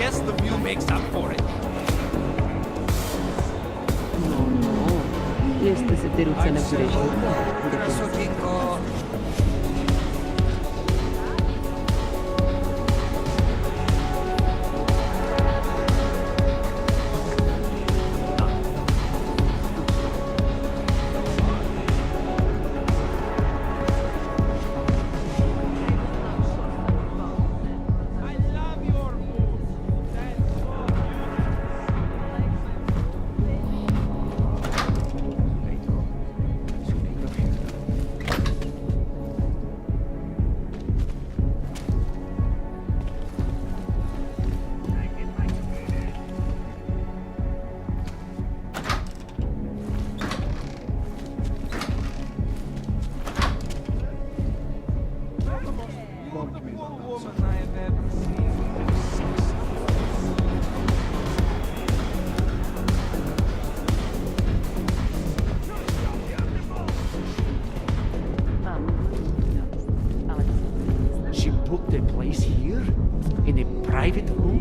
guess the view makes up for it. Este se deruța na greșeală. Красотенько. She booked a place here? In a private room?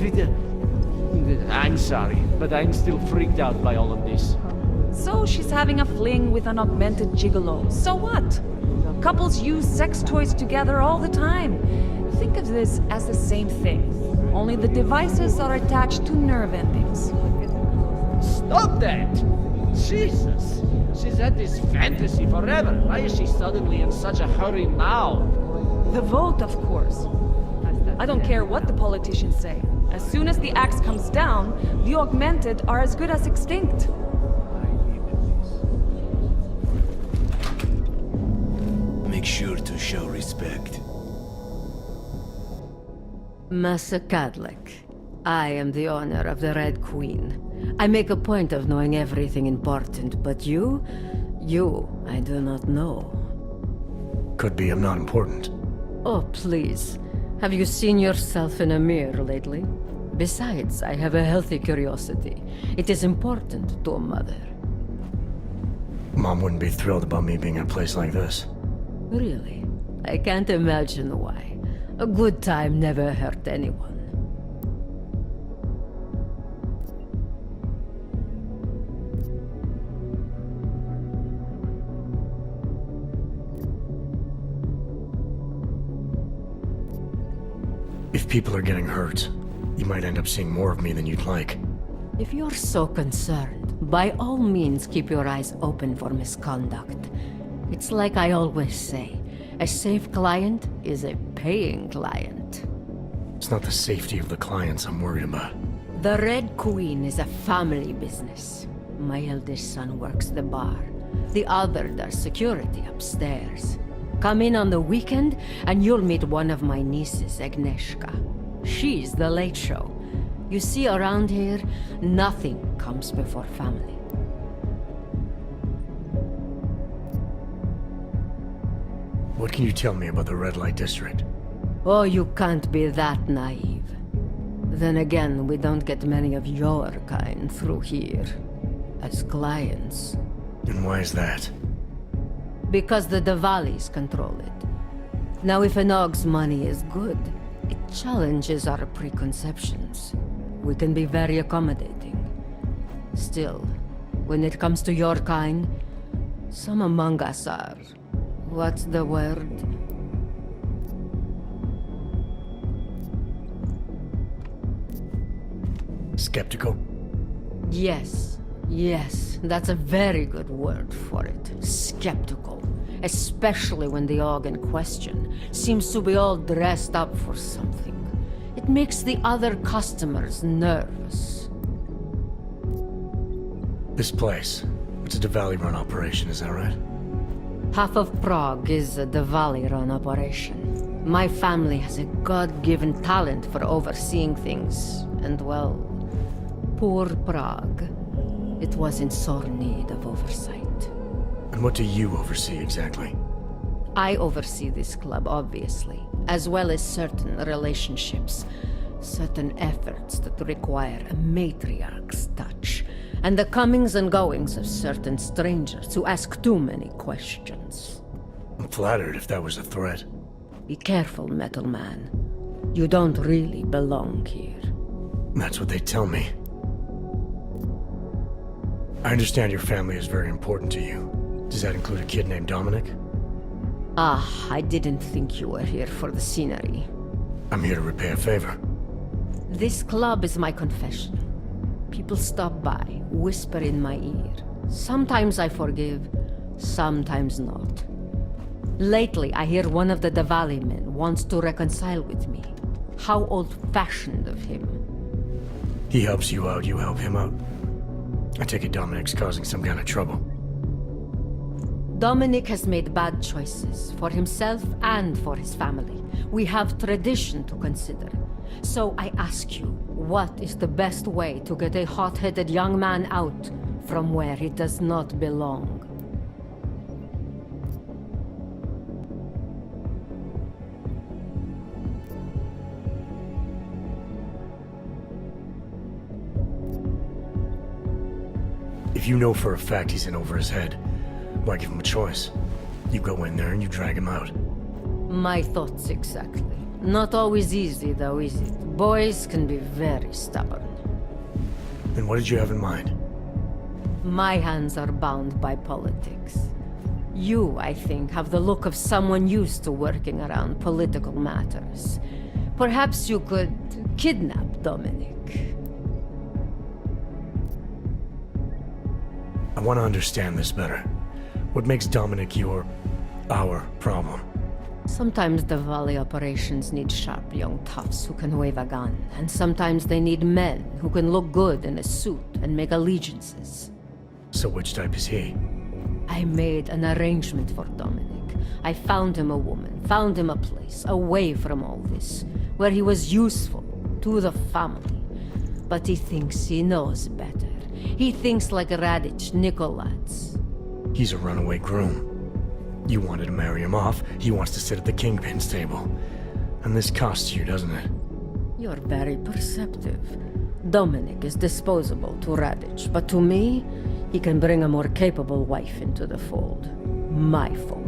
With a... I'm sorry, but I'm still freaked out by all of this. So she's having a fling with an augmented gigolo. So what? Couples use sex toys together all the time. Think of this as the same thing. Only the devices are attached to nerve endings. Stop that! Jesus! She's had this fantasy forever. Why is she suddenly in such a hurry now? The vote, of course. I don't care what the politicians say. As soon as the axe comes down, the augmented are as good as extinct. Make sure to show respect. Massa Cadlick. I am the owner of the Red Queen. I make a point of knowing everything important, but you, I do not know. Could be I'm not important. Oh, please. Have you seen yourself in a mirror lately? Besides, I have a healthy curiosity. It is important to a mother. Mom wouldn't be thrilled about me being in a place like this. Really? I can't imagine why. A good time never hurt anyone. If people are getting hurt, you might end up seeing more of me than you'd like. If you're so concerned, by all means keep your eyes open for misconduct. It's like I always say, a safe client is a paying client. It's not the safety of the clients I'm worried about. The Red Queen is a family business. My eldest son works the bar. The other does security upstairs. Come in on the weekend and you'll meet one of my nieces, Agnieszka. She's the late show. You see, around here, nothing comes before family. What can you tell me about the red light district? Oh, you can't be that naive. Then again, we don't get many of your kind through here. As clients. And why is that? Because the Diwalis control it. Now, if an Og's money is good, it challenges our preconceptions. We can be very accommodating. Still, when it comes to your kind, some among us are... What's the word? Skeptical? Yes, that's a very good word for it. Skeptical. Especially when the Og in question seems to be all dressed up for something. It makes the other customers nervous. This place, it's a Diwali-run operation, is that right? Half of Prague is a Diwali-run operation. My family has a God-given talent for overseeing things, and well, poor Prague. It was in sore need of oversight. And what do you oversee exactly? I oversee this club, obviously, as well as certain relationships, certain efforts that require a matriarch's touch, and the comings and goings of certain strangers who ask too many questions. I'm flattered if that was a threat. Be careful, Metal Man. You don't really belong here. That's what they tell me. I understand your family is very important to you. Does that include a kid named Dominic? Ah, I didn't think you were here for the scenery. I'm here to repay a favor. This club is my confession. People stop by, whisper in my ear. Sometimes I forgive, sometimes not. Lately, I hear one of the Diwali men wants to reconcile with me. How old-fashioned of him. He helps you out, you help him out. I take it Dominic's causing some kind of trouble. Dominic has made bad choices, for himself and for his family. We have tradition to consider. So I ask you, what is the best way to get a hot-headed young man out from where he does not belong? If you know for a fact he's in over his head, why give him a choice? You go in there and you drag him out. My thoughts exactly. Not always easy, though, is it? Boys can be very stubborn. Then what did you have in mind? My hands are bound by politics. You, I think, have the look of someone used to working around political matters. Perhaps you could kidnap Dominic. I want to understand this better. What makes Dominic our problem? Sometimes the Valley operations need sharp young toughs who can wave a gun, and sometimes they need men who can look good in a suit and make allegiances. So which type is he? I made an arrangement for Dominic. I found him a woman, found him a place, away from all this, where he was useful to the family. But he thinks he knows better. He thinks like Radich Nikolats. He's a runaway groom. You wanted to marry him off, he wants to sit at the kingpin's table. And this costs you, doesn't it? You're very perceptive. Dominic is disposable to Radich, but to me, he can bring a more capable wife into the fold. My fold.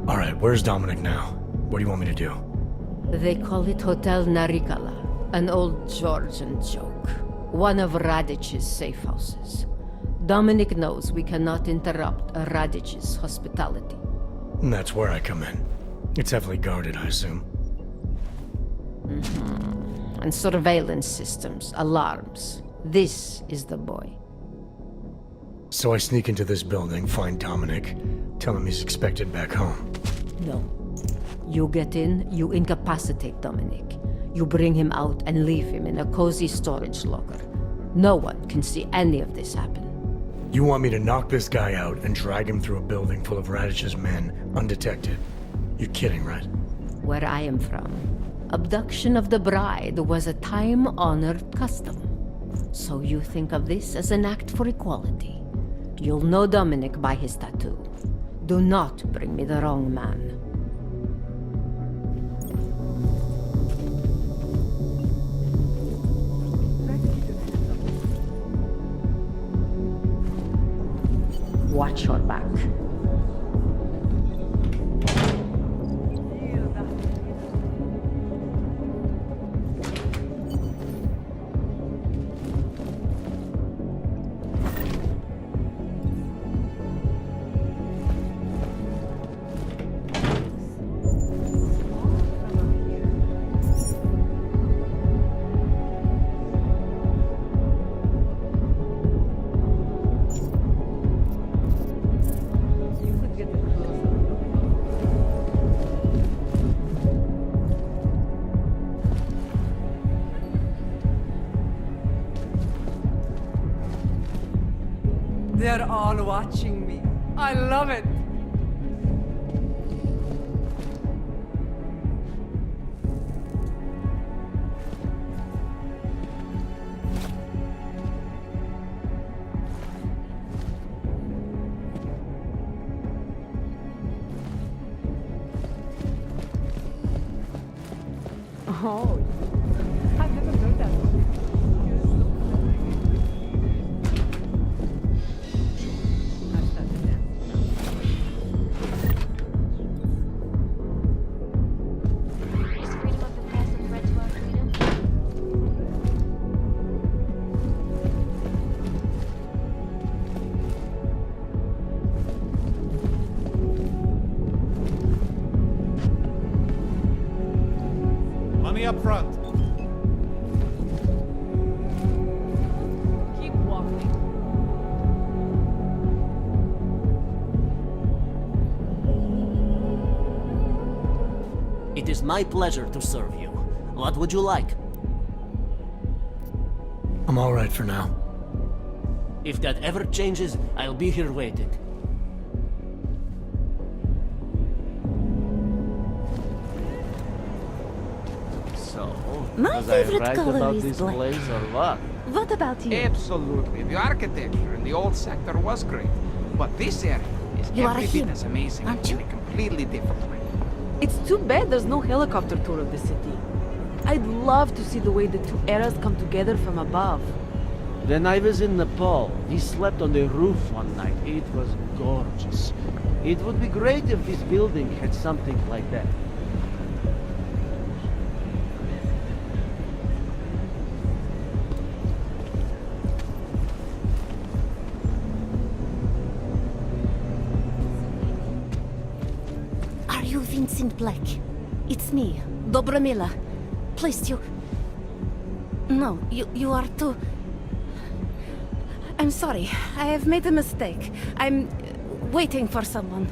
Alright, where's Dominic now? What do you want me to do? They call it Hotel Narikala, an old Georgian joke. One of Radich's safe houses. Dominic knows we cannot interrupt Radich's hospitality. And that's where I come in. It's heavily guarded, I assume. And surveillance systems, alarms. This is the boy. So I sneak into this building, find Dominic, tell him he's expected back home. No. You get in, you incapacitate Dominic. You bring him out and leave him in a cozy storage locker. No one can see any of this happen. You want me to knock this guy out and drag him through a building full of Radich's men, undetected? You're kidding, right? Where I am from, abduction of the bride was a time-honored custom. So you think of this as an act for equality. You'll know Dominic by his tattoo. Do not bring me the wrong man. Watch your back. They're all watching me. I love it. Oh, I've never heard that. Freedom of the press and me up front. Keep walking. It is my pleasure to serve you. What would you like? I'm alright for now. If that ever changes, I'll be here waiting. So, My was I favorite right color about is this black. place or what? What about you? Absolutely. The architecture in the old sector was great. But this area is You are every a bit hero, as amazing aren't you? in a completely different way. It's too bad there's no helicopter tour of the city. I'd love to see the way the two eras come together from above. When I was in Nepal, we slept on the roof one night. It was gorgeous. It would be great if this building had something like that. Are you Vincent Black? It's me, Dobromila. Please, you... No, you are too... I'm sorry. I have made a mistake. I'm waiting for someone.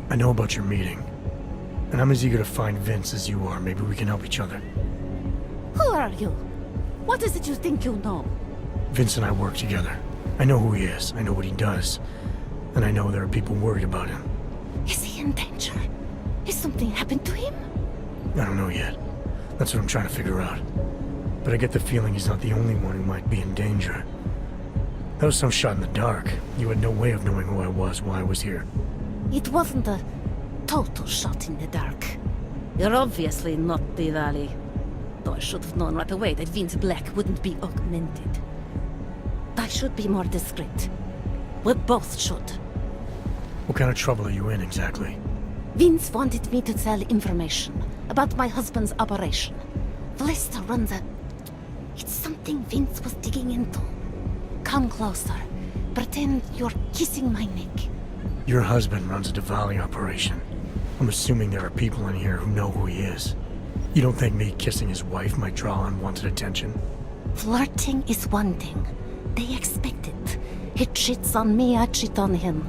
I know about your meeting. And I'm as eager to find Vince as you are. Maybe we can help each other. Who are you? What is it you think you know? Vince and I work together. I know who he is. I know what he does. And I know there are people worried about him. Is he in danger? Has something happened to him? I don't know yet. That's what I'm trying to figure out. But I get the feeling he's not the only one who might be in danger. That was some shot in the dark. You had no way of knowing who I was while I was here. It wasn't a total shot in the dark. You're obviously not the Valley. Though I should have known right away that Vince Black wouldn't be augmented. I should be more discreet. We both should. What kind of trouble are you in exactly? Vince wanted me to tell information about my husband's operation. Vlista runs a... It's something Vince was digging into. Come closer. Pretend you're kissing my neck. Your husband runs a Diwali operation. I'm assuming there are people in here who know who he is. You don't think me kissing his wife might draw unwanted attention? Flirting is one thing. They expect it. He cheats on me, I cheat on him.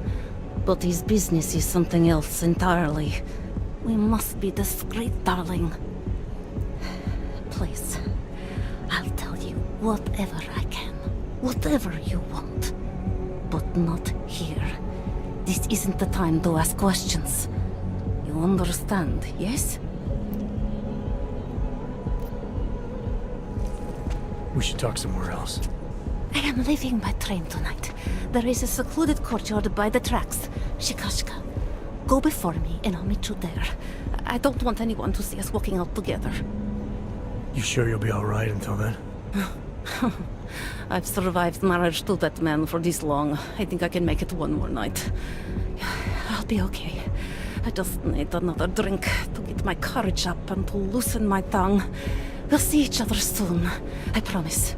But his business is something else entirely. We must be discreet, darling. Please, I'll tell you whatever I can. Whatever you want. But not here. This isn't the time to ask questions. You understand, yes? We should talk somewhere else. I am leaving by train tonight. There is a secluded courtyard by the tracks. Shikashka. Go before me and I'll meet you there. I don't want anyone to see us walking out together. You sure you'll be alright until then? I've survived marriage to that man for this long. I think I can make it one more night. I'll be okay. I just need another drink to get my courage up and to loosen my tongue. We'll see each other soon. I promise.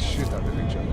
shit out of each other.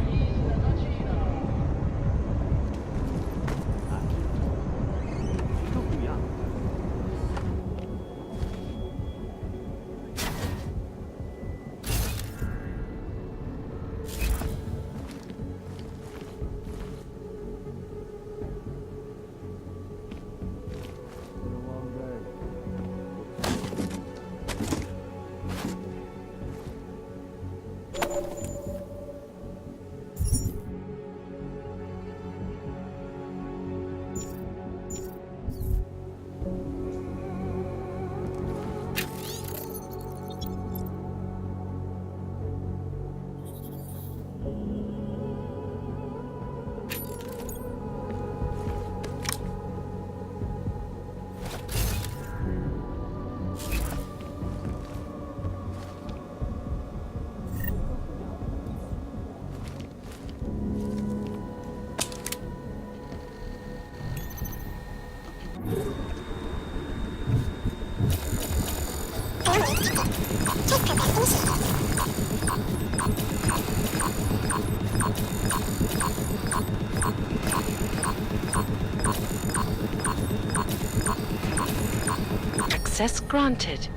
Access granted.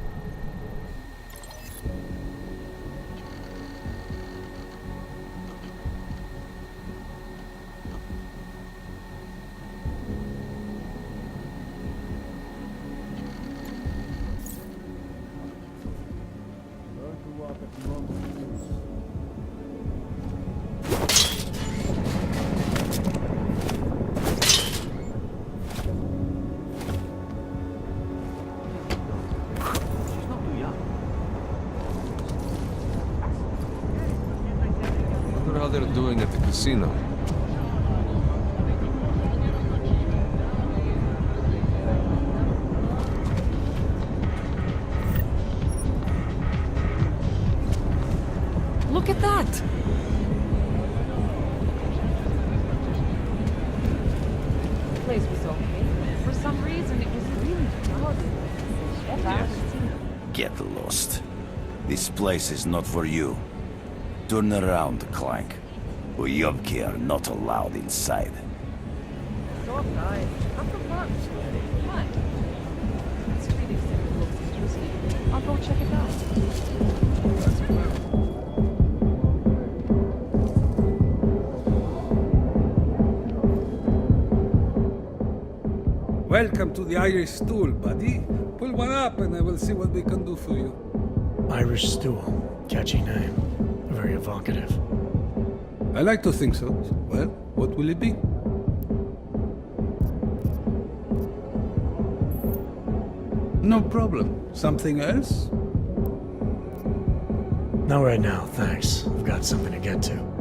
Wonder how they're doing at the casino. Look at that! The place was okay. For some reason, it was really crowded. Get lost. This place is not for you. Turn around, Clank. Uyobki are not allowed inside. So nice. I'm from March. Fine. This street exhibit looks interesting. I'll go check it out. Welcome to the Irish Stool, buddy. Pull one up and I will see what we can do for you. Irish Stool. Catchy name. Very evocative. I like to think so. Well, what will it be? No problem. Something else? Not right now, thanks. I've got something to get to.